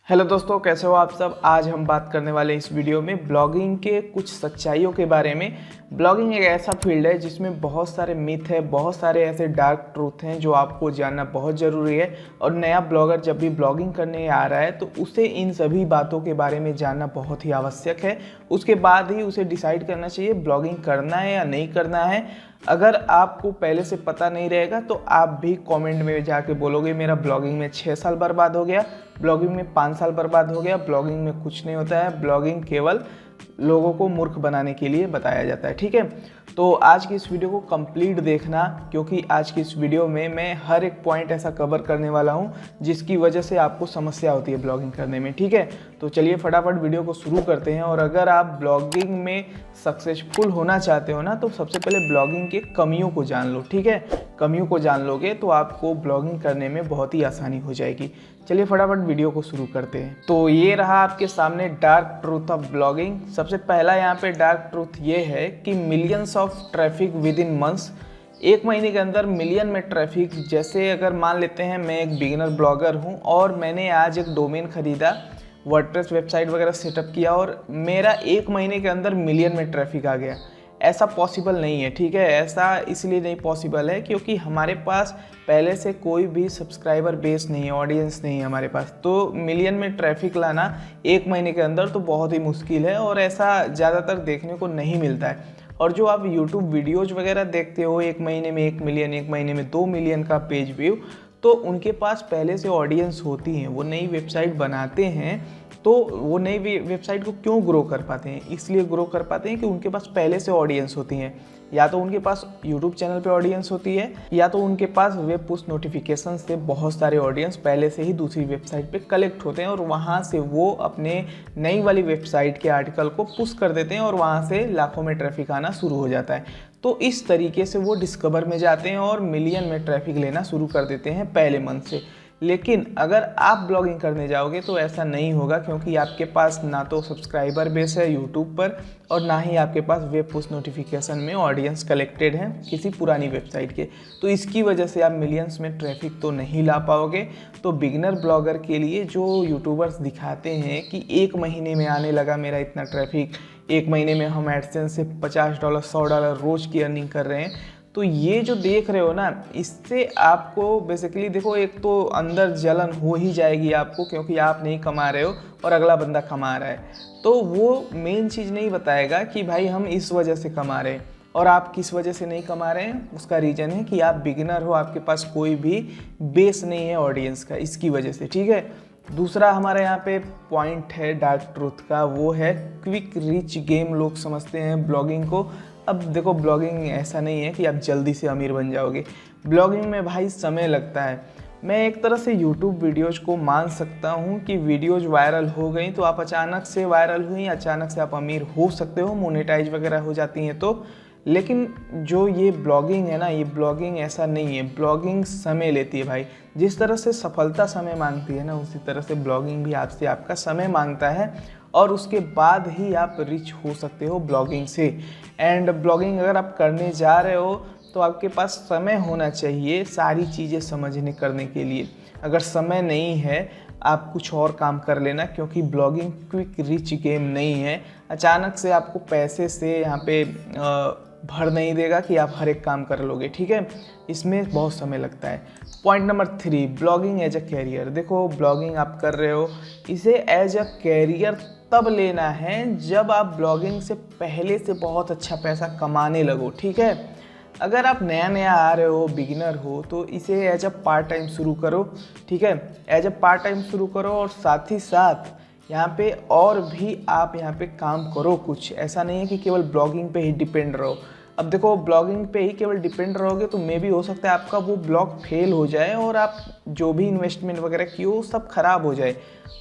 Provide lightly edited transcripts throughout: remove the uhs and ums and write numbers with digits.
Hello दोस्तों, कैसे हो आप सब। आज हम बात करने वाले इस वीडियो में ब्लॉगिंग के कुछ सच्चाइयों के बारे में। ब्लॉगिंग एक ऐसा फील्ड है जिसमें बहुत सारे मिथ है, बहुत सारे ऐसे डार्क ट्रूथ हैं जो आपको जानना बहुत ज़रूरी है। और नया ब्लॉगर जब भी ब्लॉगिंग करने आ रहा है तो उसे इन सभी बातों के बारे में जानना बहुत ही आवश्यक है। उसके बाद ही उसे डिसाइड करना चाहिए ब्लॉगिंग करना है या नहीं करना है। अगर आपको पहले से पता नहीं रहेगा तो आप भी कमेंट में जाके बोलोगे मेरा ब्लॉगिंग में 6 साल बर्बाद हो गया, ब्लॉगिंग में 5 साल बर्बाद हो गया। ब्लॉगिंग में कुछ नहीं होता है, ब्लॉगिंग केवल लोगों को मूर्ख बनाने के लिए बताया जाता है। ठीक है, तो आज की इस वीडियो को कंप्लीट देखना, क्योंकि आज की इस वीडियो में मैं हर एक पॉइंट ऐसा कवर करने वाला हूं जिसकी वजह से आपको समस्या होती है ब्लॉगिंग करने में। ठीक है, तो चलिए फटाफट वीडियो को शुरू करते हैं। और अगर आप ब्लॉगिंग में सक्सेसफुल होना चाहते हो ना, तो सबसे पहले ब्लॉगिंग के कमियों को जान लो। ठीक है, कमियों को जान लोगे तो आपको ब्लॉगिंग करने में बहुत ही आसानी हो जाएगी। चलिए फटाफट वीडियो को शुरू करते हैं। तो ये रहा आपके सामने डार्क ट्रूथ ऑफ ब्लॉगिंग। सबसे पहला यहाँ पे डार्क ट्रूथ ये है कि millions of traffic with in months, एक महीने के अंदर मिलियन में ट्रैफिक। जैसे अगर मान लेते हैं मैं एक बिगिनर ब्लॉगर हूँ और मैंने आज एक डोमेन खरीदा, वर्डप्रेस वेबसाइट वगैरह सेटअप किया और मेरा एक महीने के अंदर मिलियन में ट्रैफिक आ गया। ऐसा पॉसिबल नहीं है। ठीक है, ऐसा इसलिए नहीं पॉसिबल है क्योंकि हमारे पास पहले से कोई भी सब्सक्राइबर बेस नहीं है, ऑडियंस नहीं है हमारे पास। तो मिलियन में ट्रैफिक लाना एक महीने के अंदर तो बहुत ही मुश्किल है और ऐसा ज़्यादातर देखने को नहीं मिलता है। और जो आप YouTube वीडियोज़ वगैरह देखते हो, एक महीने में 1 मिलियन, एक महीने में 2 मिलियन का पेज व्यू, तो उनके पास पहले से ऑडियंस होती है। वो नई वेबसाइट बनाते हैं तो वो नई वेबसाइट को क्यों ग्रो कर पाते हैं? इसलिए ग्रो कर पाते हैं कि उनके पास पहले से ऑडियंस होती हैं। या तो उनके पास यूट्यूब चैनल पे ऑडियंस होती है, या तो उनके पास वेब पुश नोटिफिकेशन से बहुत सारे ऑडियंस पहले से ही दूसरी वेबसाइट पे कलेक्ट होते हैं और वहाँ से वो अपने नई वाली वेबसाइट के आर्टिकल को पुश कर देते हैं और वहाँ से लाखों में ट्रैफिक आना शुरू हो जाता है। तो इस तरीके से वो डिस्कवर में जाते हैं और मिलियन में ट्रैफिक लेना शुरू कर देते हैं पहले मंथ से। लेकिन अगर आप ब्लॉगिंग करने जाओगे तो ऐसा नहीं होगा, क्योंकि आपके पास ना तो सब्सक्राइबर बेस है यूट्यूब पर और ना ही आपके पास वेब पुश नोटिफिकेशन में ऑडियंस कलेक्टेड है किसी पुरानी वेबसाइट के। तो इसकी वजह से आप मिलियंस में ट्रैफिक तो नहीं ला पाओगे। तो बिगिनर ब्लॉगर के लिए जो यूट्यूबर्स दिखाते हैं कि एक महीने में आने लगा मेरा इतना ट्रैफिक, एक महीने में हम एडसेंस से $50 $100 रोज़ की अर्निंग कर रहे हैं, तो ये जो देख रहे हो ना, इससे आपको बेसिकली देखो, एक तो अंदर जलन हो ही जाएगी आपको, क्योंकि आप नहीं कमा रहे हो और अगला बंदा कमा रहा है। तो वो मेन चीज़ नहीं बताएगा कि भाई हम इस वजह से कमा रहे हैं और आप किस वजह से नहीं कमा रहे हैं। उसका रीज़न है कि आप बिगिनर हो, आपके पास कोई भी बेस नहीं है ऑडियंस का, इसकी वजह से। ठीक है, दूसरा हमारे यहाँ पे पॉइंट है डार्क ट्रूथ का, वो है क्विक रिच गेम। लोग समझते हैं ब्लॉगिंग को। अब देखो, ब्लॉगिंग ऐसा नहीं है कि आप जल्दी से अमीर बन जाओगे। ब्लॉगिंग में भाई समय लगता है। मैं एक तरह से YouTube वीडियोज़ को मान सकता हूँ कि वीडियोज़ वायरल हो गई तो आप अचानक से वायरल हुई, अचानक से आप अमीर हो सकते हो, मोनेटाइज वगैरह हो जाती हैं तो। लेकिन जो ये ब्लॉगिंग है ना, ये ब्लॉगिंग ऐसा नहीं है। ब्लॉगिंग समय लेती है भाई। जिस तरह से सफलता समय मांगती है ना, उसी तरह से ब्लॉगिंग भी आपसे आपका समय मांगता है और उसके बाद ही आप रिच हो सकते हो ब्लॉगिंग से। एंड ब्लॉगिंग अगर आप करने जा रहे हो तो आपके पास समय होना चाहिए सारी चीज़ें समझने करने के लिए। अगर समय नहीं है, आप कुछ और काम कर लेना, क्योंकि ब्लॉगिंग क्विक रिच गेम नहीं है। अचानक से आपको पैसे से यहाँ पे भर नहीं देगा कि आप हर एक काम कर लोगे। ठीक है, इसमें बहुत समय लगता है। Point number 3, blogging as a career. देखो, ब्लॉगिंग आप कर रहे हो, इसे एज अ कैरियर तब लेना है जब आप ब्लॉगिंग से पहले से बहुत अच्छा पैसा कमाने लगो। ठीक है, अगर आप नया नया आ रहे हो, बिगिनर हो, तो इसे एज अ पार्ट टाइम शुरू करो। ठीक है, एज अ पार्ट टाइम शुरू करो और साथ ही साथ यहाँ पे और भी आप यहाँ पे काम करो कुछ। ऐसा नहीं है कि केवल ब्लॉगिंग पे ही डिपेंड रहो। अब देखो, ब्लॉगिंग पे ही केवल डिपेंड रहोगे तो मे भी हो सकता है आपका वो ब्लॉग फेल हो जाए और आप जो भी इन्वेस्टमेंट वगैरह की हो सब खराब हो जाए।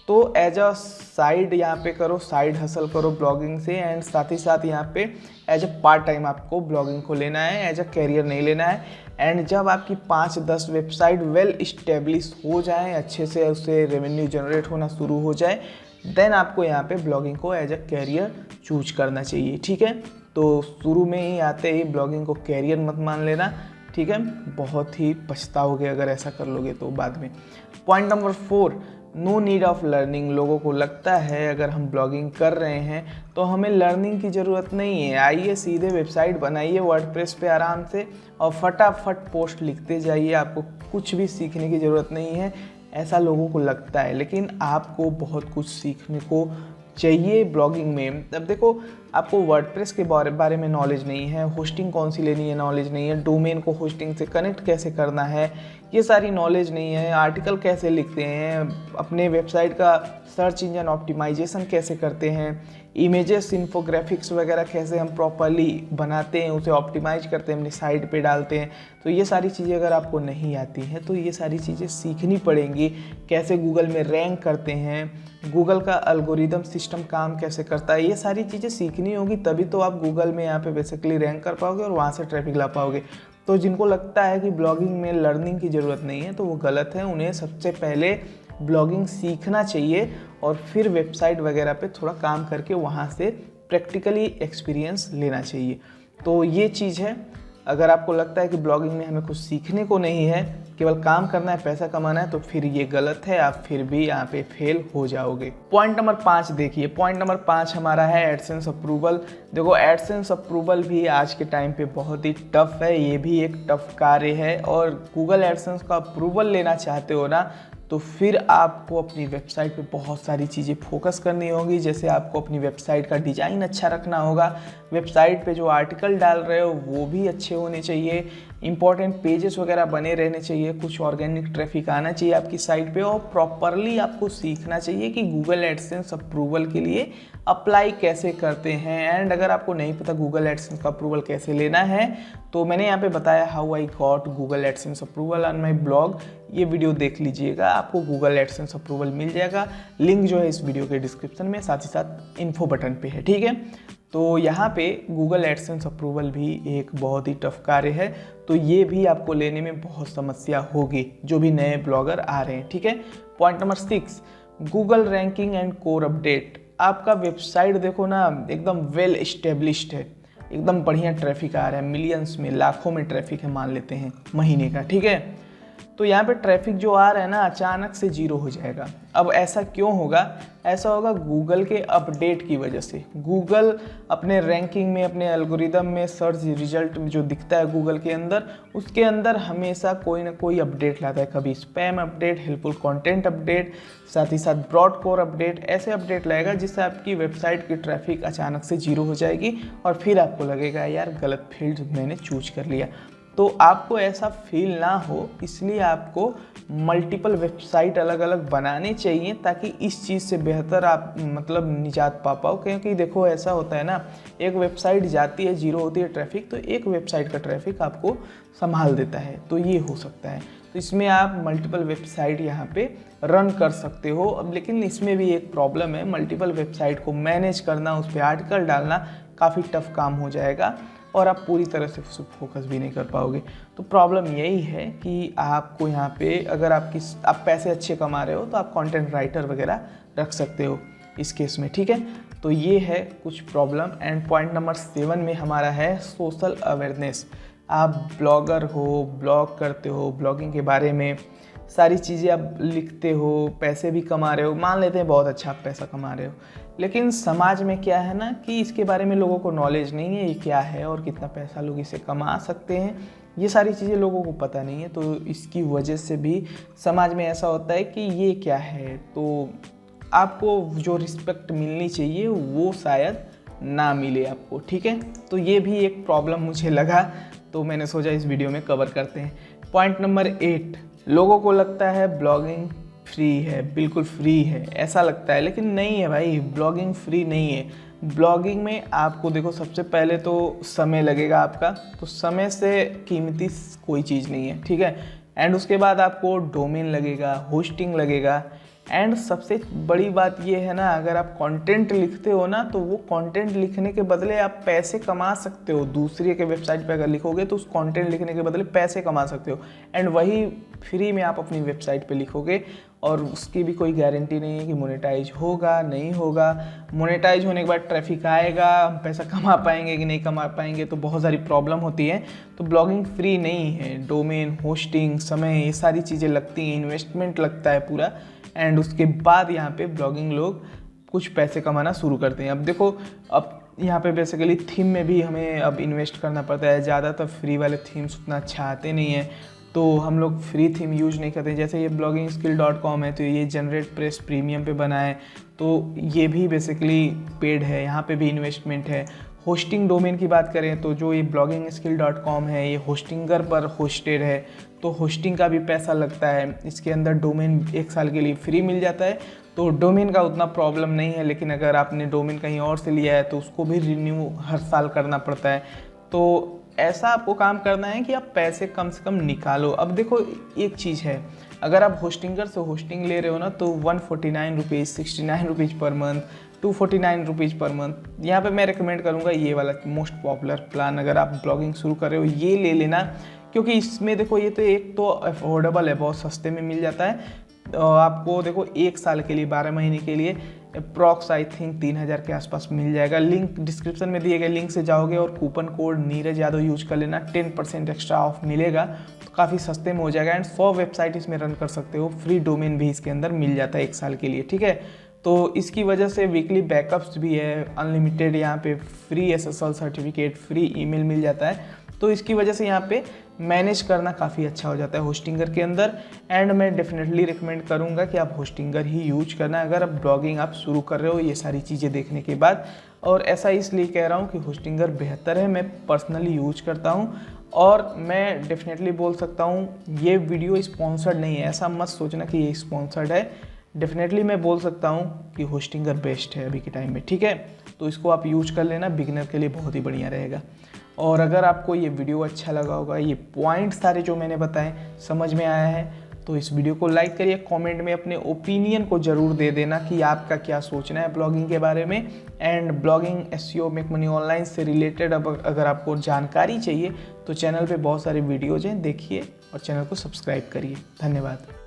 तो एज अ साइड यहाँ पे करो, साइड हसल करो ब्लॉगिंग से। एंड साथ ही साथ यहाँ पे एज अ पार्ट टाइम आपको ब्लॉगिंग को लेना है, एज अ कैरियर नहीं लेना है। एंड जब आपकी 5-10 वेबसाइट वेल इस्टेब्लिश हो जाए, अच्छे से उससे रेवेन्यू जनरेट होना शुरू हो जाए, देन आपको यहाँ पे ब्लॉगिंग को एज अ कैरियर चूज करना चाहिए। ठीक है, तो शुरू में ही आते ही ब्लॉगिंग को कैरियर मत मान लेना। ठीक है, बहुत ही पछताओगे अगर ऐसा कर लोगे तो बाद में। Point number 4, no need of learning. लोगों को लगता है अगर हम ब्लॉगिंग कर रहे हैं तो हमें लर्निंग की ज़रूरत नहीं है। आइए सीधे वेबसाइट बनाइए वर्डप्रेस पे आराम से और फटाफट पोस्ट लिखते जाइए, आपको कुछ भी सीखने की ज़रूरत नहीं है, ऐसा लोगों को लगता है। लेकिन आपको बहुत कुछ सीखने को चाहिए ब्लॉगिंग में। अब देखो, आपको वर्डप्रेस के बारे में नॉलेज नहीं है, होस्टिंग कौन सी लेनी है नॉलेज नहीं है, डोमेन को होस्टिंग से कनेक्ट कैसे करना है ये सारी नॉलेज नहीं है, आर्टिकल कैसे लिखते हैं, अपने वेबसाइट का सर्च इंजन ऑप्टिमाइजेशन कैसे करते हैं, इमेजेस इन्फोग्राफिक्स वगैरह कैसे हम प्रॉपरली बनाते हैं, उसे ऑप्टिमाइज करते हैं, अपनी साइट पे डालते हैं। तो ये सारी चीज़ें अगर आपको नहीं आती हैं तो ये सारी चीज़ें सीखनी पड़ेंगी। कैसे गूगल में रैंक करते हैं, गूगल का एल्गोरिदम सिस्टम काम कैसे करता है, ये सारी चीज़ें सीखनी होगी, तभी तो आप गूगल में यहाँ पे बेसिकली रैंक कर पाओगे और वहाँ से ट्रैफिक ला पाओगे। तो जिनको लगता है कि ब्लॉगिंग में लर्निंग की ज़रूरत नहीं है तो वो गलत है। उन्हें सबसे पहले ब्लॉगिंग सीखना चाहिए और फिर वेबसाइट वगैरह पे थोड़ा काम करके वहाँ से प्रैक्टिकली एक्सपीरियंस लेना चाहिए। तो ये चीज़ है। अगर आपको लगता है कि ब्लॉगिंग में हमें कुछ सीखने को नहीं है, केवल काम करना है, पैसा कमाना है, तो फिर ये गलत है, आप फिर भी यहाँ पे फेल हो जाओगे। पॉइंट नंबर 5 देखिए। पॉइंट नंबर 5 हमारा है एडसेंस अप्रूवल। देखो, एडसेंस अप्रूवल भी आज के टाइम पे बहुत ही टफ है, ये भी एक टफ कार्य है। और गूगल एडसेंस का अप्रूवल लेना चाहते हो ना, तो फिर आपको अपनी वेबसाइट पे बहुत सारी चीज़ें फोकस करनी होगी। जैसे आपको अपनी वेबसाइट का डिज़ाइन अच्छा रखना होगा, वेबसाइट पे जो आर्टिकल डाल रहे हो वो भी अच्छे होने चाहिए, इंपॉर्टेंट पेजेस वगैरह बने रहने चाहिए, कुछ ऑर्गेनिक ट्रैफिक आना चाहिए आपकी साइट पे, और प्रॉपरली आपको सीखना चाहिए कि गूगल एडसेंस अप्रूवल के लिए अप्लाई कैसे करते हैं। एंड अगर आपको नहीं पता गूगल एडसेंस का अप्रूवल कैसे लेना है, तो मैंने यहाँ पे बताया how I got Google AdSense approval on my blog, ये वीडियो देख लीजिएगा, आपको गूगल एडसेंस अप्रूवल मिल जाएगा। लिंक जो है इस वीडियो के डिस्क्रिप्शन में, साथ ही साथ इन्फो बटन पे है, ठीक है। तो यहाँ पे गूगल एडसेंस अप्रूवल भी एक बहुत ही टफ कार्य है, तो ये भी आपको लेने में बहुत समस्या होगी जो भी नए ब्लॉगर आ रहे हैं, ठीक है। Point number 6, Google ranking and core update. आपका वेबसाइट देखो ना एकदम वेल इस्टेब्लिश्ड है, एकदम बढ़िया ट्रैफिक आ रहा है, मिलियंस में, लाखों में ट्रैफिक है मान लेते हैं महीने का, ठीक है। तो यहाँ पे ट्रैफिक जो आ रहा है ना अचानक से जीरो हो जाएगा। अब ऐसा क्यों होगा? ऐसा होगा गूगल के अपडेट की वजह से। गूगल अपने रैंकिंग में, अपने एल्गोरिदम में, सर्च रिजल्ट में जो दिखता है गूगल के अंदर, उसके अंदर हमेशा कोई ना कोई अपडेट लाता है। कभी spam update, helpful content update, साथ ही साथ ब्रॉड कोर अपडेट, ऐसे अपडेट लाएगा जिससे आपकी वेबसाइट की ट्रैफिक अचानक से जीरो हो जाएगी और फिर आपको लगेगा यार गलत फील्ड मैंने चूज कर लिया। तो आपको ऐसा फील ना हो, इसलिए आपको मल्टीपल वेबसाइट अलग अलग बनाने चाहिए ताकि इस चीज़ से बेहतर आप मतलब निजात पा पाओ। क्योंकि देखो ऐसा होता है ना, एक वेबसाइट जाती है, जीरो होती है ट्रैफिक, तो एक वेबसाइट का ट्रैफिक आपको संभाल देता है, तो ये हो सकता है। तो इसमें आप मल्टीपल वेबसाइट यहाँ पे रन कर सकते हो। अब लेकिन इसमें भी एक प्रॉब्लम है, मल्टीपल वेबसाइट को मैनेज करना, उस पर आर्टिकल डालना काफ़ी टफ काम हो जाएगा और आप पूरी तरह से उस पर फोकस भी नहीं कर पाओगे। तो प्रॉब्लम यही है कि आपको यहाँ पे अगर आप पैसे अच्छे कमा रहे हो तो आप कंटेंट राइटर वगैरह रख सकते हो इस केस में, ठीक है। तो ये है कुछ प्रॉब्लम। एंड पॉइंट नंबर 7 में हमारा है सोशल अवेयरनेस। आप ब्लॉगर हो, ब्लॉग करते हो, ब्लॉगिंग के बारे में सारी चीज़ें आप लिखते हो, पैसे भी कमा रहे हो, मान लेते हैं बहुत अच्छा आप पैसा कमा रहे हो, लेकिन समाज में क्या है ना कि इसके बारे में लोगों को नॉलेज नहीं है, ये क्या है और कितना पैसा लोग इसे कमा सकते हैं, ये सारी चीज़ें लोगों को पता नहीं है। तो इसकी वजह से भी समाज में ऐसा होता है कि ये क्या है, तो आपको जो रिस्पेक्ट मिलनी चाहिए वो शायद ना मिले आपको, ठीक है। तो ये भी एक प्रॉब्लम मुझे लगा, तो मैंने सोचा इस वीडियो में कवर करते हैं। पॉइंट नंबर 8, लोगों को लगता है ब्लॉगिंग फ्री है, बिल्कुल फ्री है ऐसा लगता है, लेकिन नहीं है भाई, ब्लॉगिंग फ्री नहीं है। ब्लॉगिंग में आपको देखो सबसे पहले तो समय लगेगा आपका, तो समय से कीमती कोई चीज़ नहीं है, ठीक है। एंड उसके बाद आपको डोमेन लगेगा, होस्टिंग लगेगा, एंड सबसे बड़ी बात ये है ना, अगर आप कंटेंट लिखते हो ना तो वो कंटेंट लिखने के बदले आप पैसे कमा सकते हो। दूसरे के वेबसाइट पे अगर लिखोगे तो उस कंटेंट लिखने के बदले पैसे कमा सकते हो, एंड वही फ्री में आप अपनी वेबसाइट पे लिखोगे और उसकी भी कोई गारंटी नहीं है कि मोनेटाइज होगा नहीं होगा। मोनेटाइज होने के बाद ट्रैफिक आएगा, हम पैसा कमा पाएंगे कि नहीं कमा पाएंगे, तो बहुत सारी प्रॉब्लम होती है। तो ब्लॉगिंग फ्री नहीं है, डोमेन, होस्टिंग, समय, ये सारी चीज़ें लगती हैं, इन्वेस्टमेंट लगता है पूरा। एंड उसके बाद यहाँ पे ब्लॉगिंग लोग कुछ पैसे कमाना शुरू करते हैं। अब देखो, अब यहाँ पे बेसिकली थीम में भी हमें अब इन्वेस्ट करना पड़ता है। ज़्यादातर फ्री वाले थीम्स उतना अच्छा आते नहीं हैं, तो हम लोग फ्री थीम यूज नहीं करते। जैसे ये bloggingskill.com है, तो ये जनरेट प्रेस प्रीमियम पे बना है, तो ये भी बेसिकली पेड है, यहाँ पे भी इन्वेस्टमेंट है। होस्टिंग डोमेन की बात करें तो जो ये bloggingskill.com है, ये होस्टिंगर पर होस्टेड है, तो होस्टिंग का भी पैसा लगता है। इसके अंदर डोमेन 1 साल के लिए फ्री मिल जाता है, तो डोमेन का उतना प्रॉब्लम नहीं है। लेकिन अगर आपने डोमेन कहीं और से लिया है तो उसको भी रिन्यू हर साल करना पड़ता है। तो ऐसा आपको काम करना है कि आप पैसे कम से कम निकालो। अब देखो, एक चीज़ है, अगर आप होस्टिंगर से होस्टिंग ले रहे हो ना, तो 149 rupees, 69 rupees per month, 249 rupees per month. यहाँ पे मैं रिकमेंड करूँगा ये वाला मोस्ट पॉपुलर प्लान। अगर आप ब्लॉगिंग शुरू कर रहे हो, ये ले लेना, क्योंकि इसमें देखो ये तो एक तो अफोर्डेबल है, बहुत सस्ते में मिल जाता है। आपको देखो 1 साल के लिए, 12 महीने के लिए अप्रॉक्स आई थिंक 3000 के आसपास मिल जाएगा। लिंक डिस्क्रिप्शन में दिए गए लिंक से जाओगे और coupon code Neeraj Yadav use कर लेना, 10% एक्स्ट्रा ऑफ मिलेगा, तो काफ़ी सस्ते में हो जाएगा। एंड 100 वेबसाइट इसमें रन कर सकते हो, फ्री डोमेन भी इसके अंदर मिल जाता है 1 साल के लिए, ठीक है। तो इसकी वजह से वीकली बैकअप्स भी है, अनलिमिटेड यहाँ पे free SSL certificate, free email मिल जाता है। तो इसकी वजह से यहाँ पे मैनेज करना काफ़ी अच्छा हो जाता है होस्टिंगर के अंदर। एंड मैं डेफिनेटली रिकमेंड करूँगा कि आप होस्टिंगर ही यूज करना अगर आप ब्लॉगिंग आप शुरू कर रहे हो ये सारी चीज़ें देखने के बाद। और ऐसा इसलिए कह रहा हूँ कि होस्टिंगर बेहतर है, मैं पर्सनली यूज करता हूँ और मैं डेफिनेटली बोल सकता हूँ ये वीडियो स्पॉन्सर्ड नहीं है, ऐसा मत सोचना कि ये स्पॉन्सर्ड है। डेफिनेटली मैं बोल सकता हूँ कि होस्टिंगर बेस्ट है अभी के टाइम में, ठीक है। तो इसको आप यूज कर लेना, बिगिनर के लिए बहुत ही बढ़िया रहेगा। और अगर आपको ये वीडियो अच्छा लगा होगा, ये पॉइंट सारे जो मैंने बताए समझ में आया है, तो इस वीडियो को लाइक करिए, कमेंट में अपने ओपिनियन को ज़रूर दे देना कि आपका क्या सोचना है ब्लॉगिंग के बारे में। And blogging, SEO, make money online से रिलेटेड अगर आपको जानकारी चाहिए तो चैनल पे बहुत सारे वीडियोज़ हैं, देखिए और चैनल को सब्सक्राइब करिए। धन्यवाद।